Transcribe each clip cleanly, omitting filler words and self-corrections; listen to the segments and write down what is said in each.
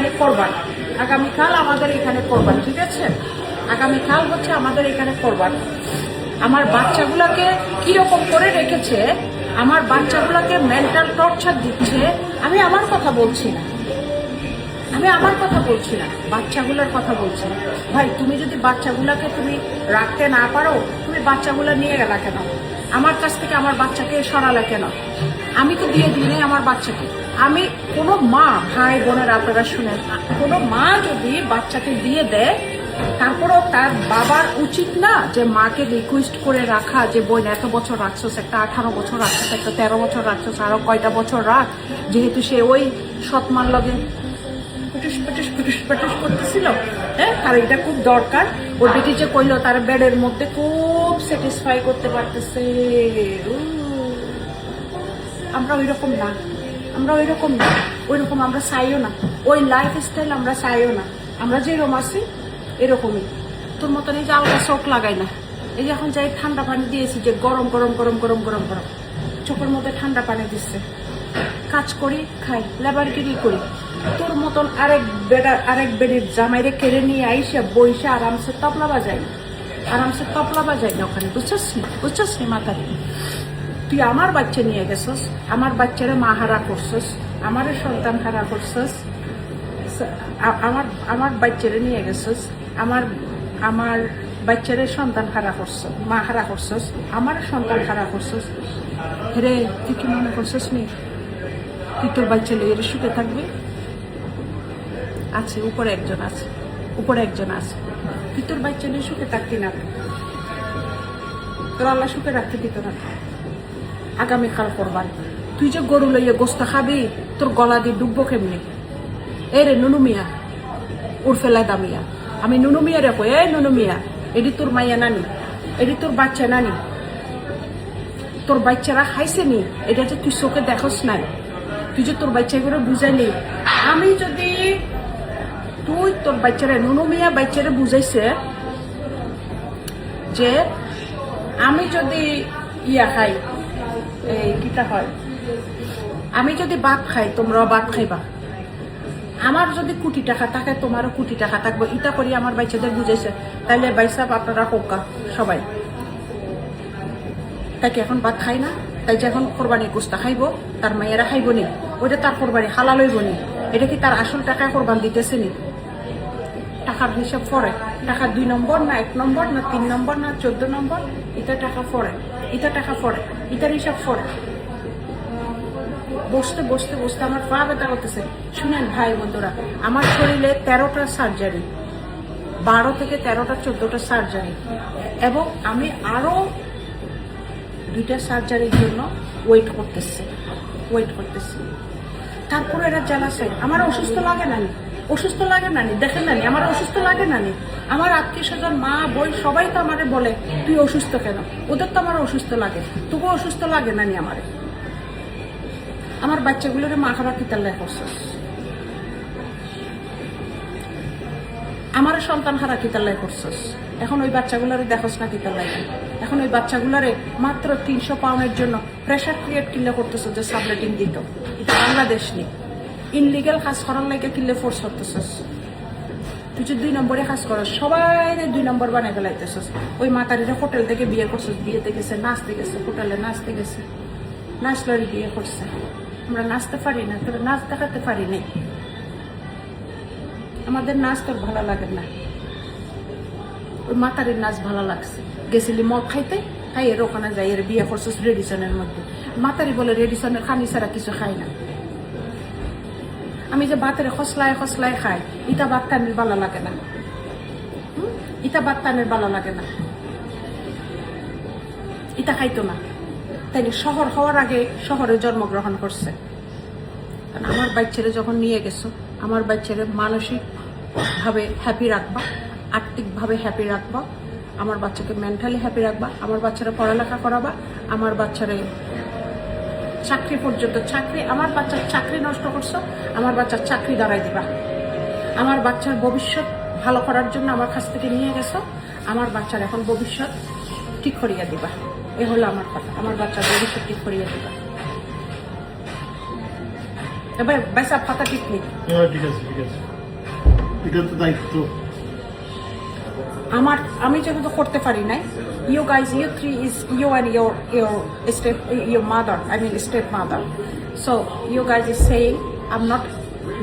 এখানে কোরবান, আগামীকাল আমাদের এখানে কোরবান, ঠিক আছে? আগামীকাল হচ্ছে আমাদের এখানে কোরবান। আমার বাচ্চাগুলোকে কিরকম করে রেখেছে, আমার বাচ্চাগুলোকে মেন্টাল টর্চার দিচ্ছে। আমি আমার কথা বলছি না, বাচ্চাগুলোর কথা বলছি। ভাই, তুমি যদি বাচ্চাগুলোকে তুমি রাখতে না পারো, তুমি বাচ্চাগুলো নিয়ে গেলা কেন? আমার কাছ থেকে আমার বাচ্চাকে সরালে কেন? আমি তো দিয়ে দিই নাই আমার বাচ্চাকে। আমি কোনো মা, ভাই বোনের আপনারা শুনেন, কোনো মা যদি বাচ্চাকে দিয়ে দেয়, তারপরও তার বাবার উচিত না যে মাকে রিকোয়েস্ট করে রাখা, যে বোন এত বছর রাখছোস, একটা 18 বছর রাখছোস, একটা 13 বছর রাখছোস, আরো কয়টা বছর রাখ, যেহেতু সে ওই সৎমার লগে পটুস করতেছিল। হ্যাঁ, আর এটা খুব দরকার। ওর বেটি যে কইলো তার বেডের মধ্যে খুব স্যাটিসফাই করতে পারতেছে। আমরা ওইরকম না, ওইরকম আমরা চাইও না, ওই লাইফ স্টাইল আমরা চাইও না। আমরা যেরকম আছি এরকমই। তোর মতন এই যে আলগা চোখ লাগাই না। এই যে এখন যাই ঠান্ডা পানি দিয়েছি, যে গরম গরম গরম গরম গরম গরম চোখের মধ্যে ঠান্ডা পানি দিচ্ছে। কাজ করি, খাই, লেবারগিরি করি। তোর মতন আরেক বেডির জামাইরে কেড়ে নিয়ে আইসা বইসা আরামসে তবলা বাজাই না ওখানে। বুঝছস নি মাথায়? তুই আমার বাচ্চা নিয়ে গেছস, আমার বাচ্চারে মা হারা করছস, আমারে সন্তান হারা করছস, আমার বাচ্চারে নিয়ে গেছস, আমার বাচ্চারে সন্তান হারা করছস, মা হারা করছস, আমার সন্তান হারা করছস। রে, তুই কি মনে করছস নি তুই তোর বাচ্চা লিয়ে সুখে থাকবি? আছে উপরে একজন আছে, তুই তোর বাচ্চা নিয়ে সুখে থাকতি না? তোর আল্লাহ সুখে রাখতে দিত না? আগামীকাল কোরবান, তুই যে গরু লইয়া গোস্ত খাবি, তোর গলা দিয়ে ডুববো কেমনি? এই রে নুনু মিয়া, উর্ফে লাদা মিয়া, আমি নুনু মিয়া রে কই। এই নুনু মিয়া, এটি তোর মাইয়া নানি, এটি তোর বাচ্চা নানি, তোর বাচ্চারা খাইছে নি? এটা যে তুই চোখে দেখস নাই, তুই যে তোর বাচ্চা করে বুঝাইলি। আমি যদি তুই তোর বাচ্চারা, নুনু মিয়া বাচ্চারা বুঝাইছে যে আমি যদি ইয়া খাই, এই কিটা হয়, আমি যদি ভাত খাই তোমরাও ভাত খাইবা, আমার যদি কোটি টাকা থাকে তোমারও কোটি টাকা থাকবো, ইটা করি আমার বাচ্চাদের বুঝাইছে। তাইলে বাইসাব আপনারা কোকা সবাই, তাই কি এখন ভাত খাই না? তাই যে এখন কোরবানি গোস্তা খাইবো, তার মায়েরা খাইব নি? ওইটা তার কোরবানি হালাল হইব নি? এটা কি তার আসল টাকায় কোরবান দিতেছে নি? টাকার হিসাব পরে, টাকা 2 নম্বর না 1 নম্বর না 3 নম্বর না 14 নম্বর, এটা টাকা পরে, এটার হিসাব পরে। বসতে বসতে বসতে আমার পা ব্যথা করতেছে। শুনেন ভাই বন্ধুরা, আমার শরীরে 13টা সার্জারি, 12 থেকে 13টা 14টা সার্জারি, এবং আমি আরো 2টা সার্জারির জন্য ওয়েট করতেছি। তারপরে এরা জ্বালাছে। আমার অসুস্থ লাগে না, দেখেন না, আমার অসুস্থ লাগে না। আমার আত্মীয় স্বজন, মা বই সবাই তো আমারে বলে তুই অসুস্থ কেন? ওদের তো আমার অসুস্থ লাগে, তবু অসুস্থ লাগে না আমারে। আমার বাচ্চাগুলোরে মা খাবার কিতাল্লাই করছস, আমার সন্তান হারা কিতাল্লাই করছস। এখন ওই বাচ্চাগুলারে দেখোস না কিতাল্লাই? এখন ওই বাচ্চাগুলারে মাত্র 300 পাউন্ডের জন্য প্রেশার ক্রিয়েট কিল্লে করতেছ, যে সাবলেটিং দিত। এটা বাংলাদেশ নেই, ইনলিগাল কাজ করার লাগে কিল্লে ফোর্স করতেছস। তুই যে 2 নম্বরে কাজ করস, সবাই 2 নম্বর বানাই ফেলাইতেছস। ওই মাতারিরা হোটেল থেকে বিয়ে করছস, বিয়েতে গেছে, নাচতে গেছে, হোটেলে নাচতে গেছে, নাচলারি বিয়ে করছে। আমরা নাচতে পারি না, তোরা নাচ দেখাতে পারি নাই। আমাদের নাচ তোর ভালো লাগে না, ওই মাতারির নাচ ভালো লাগছে। গেছিলি মদ খাইতে, খাই এর ওখানে যাই, এর বিয়ে করছস রেডিসনের মধ্যে। মাতারি বলে রেডিসনের খানি ছাড়া কিছু খাই না। আমি যে ভাতের খসলায় খাই, ইটা ভাত টানের ভালো লাগে না, ইটা খাইতো না। তাই শহর হওয়ার আগে শহরে জন্মগ্রহণ করছে। কারণ আমার বাচ্চারে যখন নিয়ে গেছো, আমার বাচ্চারে মানসিকভাবে হ্যাপি রাখবা, আর্থিকভাবে হ্যাপি রাখবা, আমার বাচ্চাকে মেন্টালি হ্যাপি রাখবা, আমার বাচ্চারা পড়ালেখা করাবা, আমার বাচ্চারে চাকরি পর্যন্ত, আমার বাচ্চার চাকরি নষ্ট করছো, আমার বাচ্চার চাকরি দাঁড়াই দিবা। আমার বাচ্চার ভবিষ্যৎ ভালো করার জন্য আমার কাছ থেকে নিয়ে গেছো, আমার বাচ্চার এখন ভবিষ্যৎ ঠিক করিয়া দিবা। এ হলো আমার কথা, আমার বাচ্চার ভবিষ্যৎ ঠিক করিয়া দিবা। এবার বাইসা পাতা ঠিক নেই। ঠিক আছে। এটা তো দায়িত্ব। আমি যেহেতু করতে পারি নাই, you guys, you three is you and your mother, I mean step mother. So you guys is saying I'm not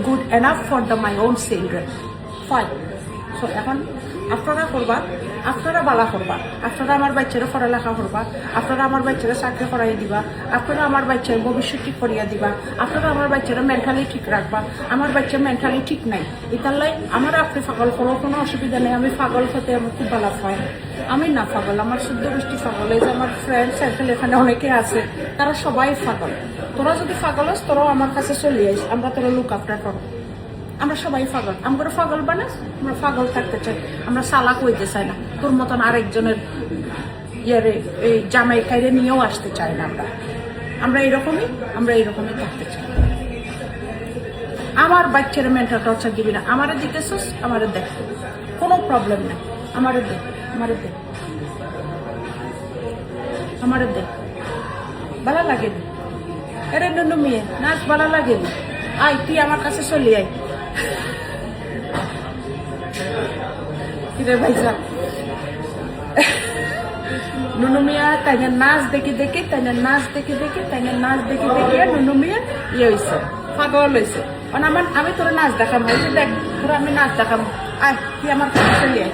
good enough for my own children. Fine. So এখন আপনারা করবা, আপনারা বালা করবা, আপনারা আমার বাচ্চারা পড়ালেখা করবা, আপনারা আমার বাচ্চারা চাকরি করাই দিবা, আপনারা আমার বাচ্চার ভবিষ্যৎ ঠিক করিয়া দিবা, আপনারা আমার বাচ্চারা মেন্টালি ঠিক রাখবা। আমার বাচ্চা মেন্টালি ঠিক নাই, এটার আমার আপনি পাগল করো, কোনো অসুবিধা নেই। আমি পাগল হতে আমার খুব ভালো হয়। আমি না পাগল, আমার শুদ্ধ গোষ্ঠী পাগল। এই যে আমার ফ্রেন্ড সার্কেল এখানে অনেকে আছে, তারা সবাই পাগল। তোরা যদি পাগল হস, তোরাও আমার কাছে চলে আইস, আমরা তোরা লুক আফটার করো। আমরা সবাই পাগল, আমরা পাগল বানাস, আমরা পাগল থাকতে চাই, আমরা চালাক হইতে চাই না। তোর মতন আরেকজনের এই জামাই খাইরে নিয়েও আসতে চাই না। আমরা এইরকমই থাকতে চাই। আমার বাচ্চারা মেন্টাল টর্চার দিবি না। আমারে দিতেছস, আমারে দেখ, কোনো প্রবলেম নাই। আমারে দেখ, ভালো লাগে নি। এরে নুনু মেয়ে নাচ ভালো লাগে নি। আয় তুই আমার কাছে চলি আয়। ভাইজা নুনু মিয়া তাই নাচ দেখে নুনু মিয়া ইয়ে হয়েছে, পাগল হয়েছে। আমি তোর নাচ দেখাম, দেখ তোর আমি নাচ দেখাম। আয় তুই আমার কাছে চলি আয়।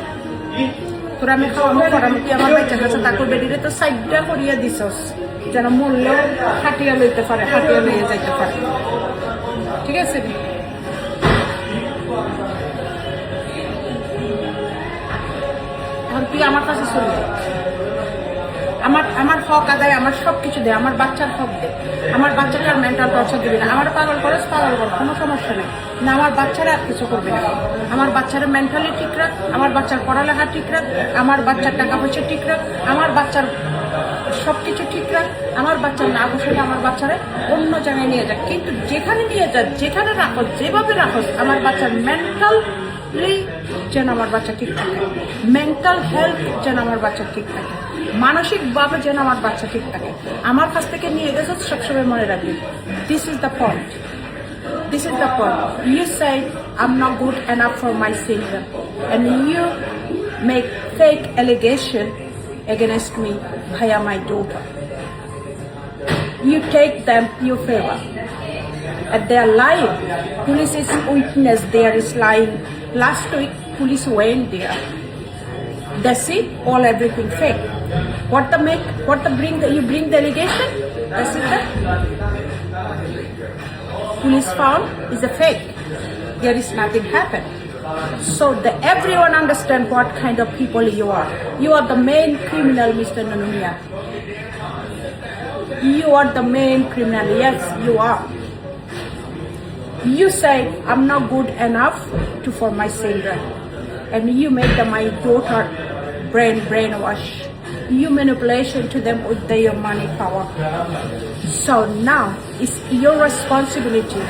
তোর আমি খাওয়ামো করাম, তুই আমার বাচ্চার কাছে তাকে বেরিয়ে তো সাইডটা করিয়া দিছস, যেন মূল্যেও হাটিয়া লইতে পারে, হাটিয়া লইয়া যাইতে পারে। ঠিক আছে? এখন তুই আমার কাছে চলে আমার হক আদায়, আমার সব কিছু দে, আমার বাচ্চার হক দে। আমার বাচ্চাকে আর মেন্টাল টর্চার দিবি না। আমার পাগল কর, কোনো সমস্যা নেই। না আমার বাচ্চারা আর কিছু করবে না। আমার বাচ্চারা মেন্টালি ঠিক রাখ, আমার বাচ্চার পড়ালেখা ঠিক রাখ, আমার বাচ্চার টাকা পয়সা ঠিক রাখ, আমার বাচ্চার সব কিছু ঠিক রাখ। আমার বাচ্চার না বসলে আমার বাচ্চারা অন্য জায়গায় নিয়ে যাক, কিন্তু যেখানে নিয়ে যাক, যেখানে রাখো, যেভাবে রাখো, আমার বাচ্চার মেন্টালি যেন আমার বাচ্চা ঠিক থাকে, মেন্টাল হেলথ যেন আমার বাচ্চা ঠিক থাকে, মানসিকভাবে যেন আমার বাচ্চা ঠিক থাকে। আমার কাছ থেকে নিয়ে গেছো, সবসময় মনে রাখবি, this is the point, this is the point. You say I'm not good enough for my children and you make fake allegation against me via my daughter. You take them your favor. And they are lying. Police is witness there is lying. Last week, police went there. They see all everything fake. You bring the allegation? That's it. Police found is a fake. There is nothing happened. So everyone understand what kind of people you are. You are the main criminal, Mr. Nunumia. You are the main criminal. Yes, you are. You say I'm not good enough for my children, and you make my daughter brainwash. You manipulation to them with their money power. So now it's your responsibility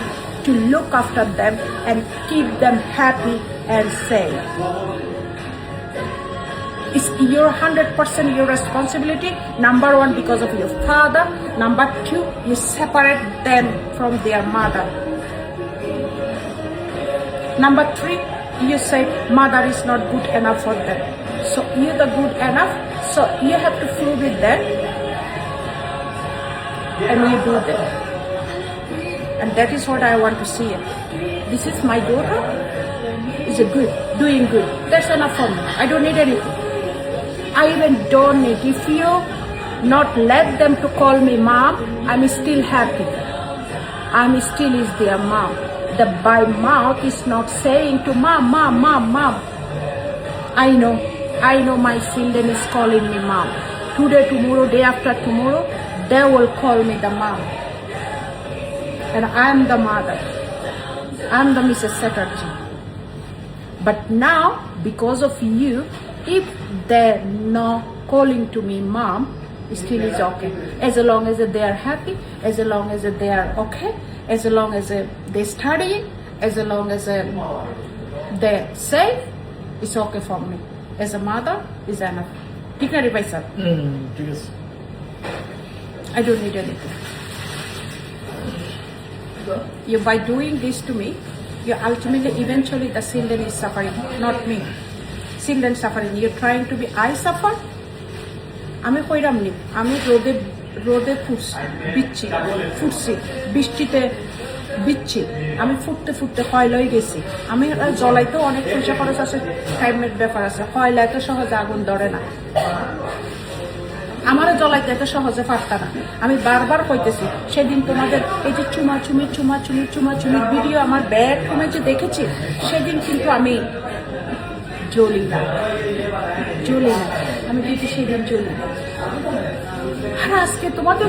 to look after them and keep them happy and safe. It's your 100% your responsibility. Number one, because of your father. Number two, you separate them from their mother. Number three, you say mother is not good enough for them. So you're the good enough. So you have to prove it then, and you do that. And that is what I want to see it. This is my daughter. Is good, doing good. That's enough for me. I don't need anything. I even don't need. If you not let them to call me mom, I'm still happy. I'm still is their mom. The by mouth is not saying to mom. I know my children is calling me mom. Today, tomorrow, day after tomorrow, they will call me the mom. And I'm the mother. I'm the Mrs. Chatterjee. But now, because of you, if they're not calling to me mom, still is okay. As long as they are happy, as long as they are okay, as long as they studying, as long as they're safe, it's okay for me. As a mother, is enough. ঠিক না রে ভাই sir? ঠিক আছে। I don't need anything. You by doing this to me, You ultimately, eventually, the children is suffering, not me. Children suffering. You're trying to be, I suffer? আমি কইরাম নি, আমি রোদে রোদে ফুটছি, বৃষ্টিতে বিচ্ছি, আমি ফুটতে কয়লায় গেছি। আমি জ্বলাইতেও অনেক পয়সা খরচ আছে, টাইমের ব্যাপার আছে। কয়লায় তো সহজে আগুন ধরে না, আমারও জ্বলাইতে এত সহজে পারতা না। আমি বারবার কইতেছি, সেদিন তোমাদের এই যে চুমাচুমির ভিডিও আমার ব্যাগ কমে যে দেখেছি, সেদিন কিন্তু আমি জ্বলি না, আমি কিন্তু সেদিন জ্বলি না। আর আজকে তোমাদের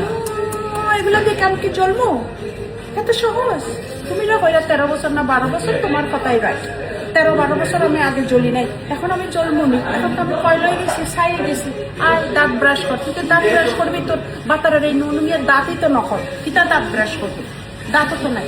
এগুলো দেখে আমি কি জ্বলবো? এত সহজ। তুমি না কইলা 13 বছর না 12 বছর, তোমার কথাই রাইট। 13-12 বছর আমি আগে জ্বলি নাই, এখন আমি জ্বলবনি। এখন তো আমি কয়লায় গেছি, ছাইয়ে গেছি। আর দাঁত ব্রাশ কর, তুই তো দাঁত ব্রাশ করবি, তোর বাতারের এই নুনুমিয়ার দাঁতই তো নকল, কিতা দাঁত ব্রাশ করবি? দাঁতও তো নাই।